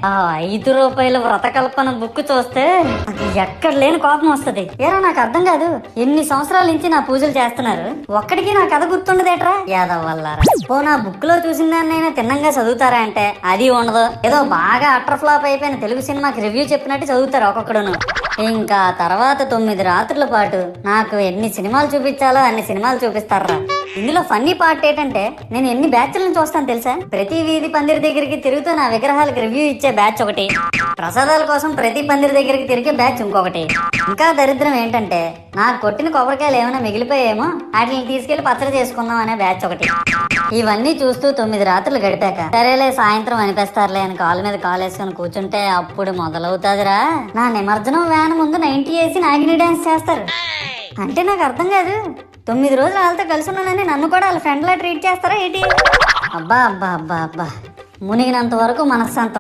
ఆ ₹5 వ్రతకల్పన బుక్ చూస్తే ఎక్కడ లేని కోపం వస్తుంది. ఏరా నాకు అర్థం కాదు, ఎన్ని సంవత్సరాల నుంచి నా పూజలు చేస్తున్నారు, ఒక్కడికి నా కథ గుర్తుండదేట్రా యాదవ్ వల్లారా. ఓ నా బుక్ లో చూసిన దాన్నైనా తిన్నంగా చదువుతారా అంటే అది ఉండదు. ఏదో బాగా అటర్ ఫ్లాప్ అయిపోయిన తెలుగు సినిమాకి రివ్యూ చెప్పినట్టు చదువుతారు ఒక్కొక్కడును. ఇంకా తర్వాత 9 రాత్రుల పాటు నాకు ఎన్ని సినిమాలు చూపించాలో అన్ని సినిమాలు చూపిస్తారా. ఇందులో ఫన్నీ పార్ట్ ఏంటంటే నేను ఎన్ని బ్యాచ్లను చూస్తాను తెలుసా. ప్రతి వీధి పందిరి దగ్గరికి తిరుగుతూ నా విగ్రహాలకు రివ్యూ ఇచ్చే బ్యాచ్ ఒకటి, ప్రసాదాల కోసం ప్రతి పందిరి దగ్గరికి తిరిగే బ్యాచ్ ఇంకొకటి, ఇంకా దరిద్రం ఏంటంటే నాకు కొట్టిన కొబ్బరికాయలు ఏమైనా మిగిలిపోయేమో వాటిని తీసుకెళ్లి పచ్చడి చేసుకుందాం అనే బ్యాచ్ ఒకటి. ఇవన్నీ చూస్తూ 9 రాత్రులు గడిపాక సరేలే సాయంత్రం అనిపిస్తారులే అని కాలు మీద కాలు వేసుకొని కూర్చుంటే అప్పుడు మొదలవుతాదిరా నా నిమజ్జనం వ్యాన్ ముందు 90 వేసి నాగిని డాన్స్ చేస్తారు. అంటే నాకు అర్థం కాదు, 9 రోజులు వాళ్ళతో కలిసి ఉన్నానని నన్ను కూడా వాళ్ళ ఫ్రెండ్ లా ట్రీట్ చేస్తారా ఏంటి? అబ్బా అబ్బా అబ్బా అబ్బా, మునిగినంత వరకు మనశ్శాంతం.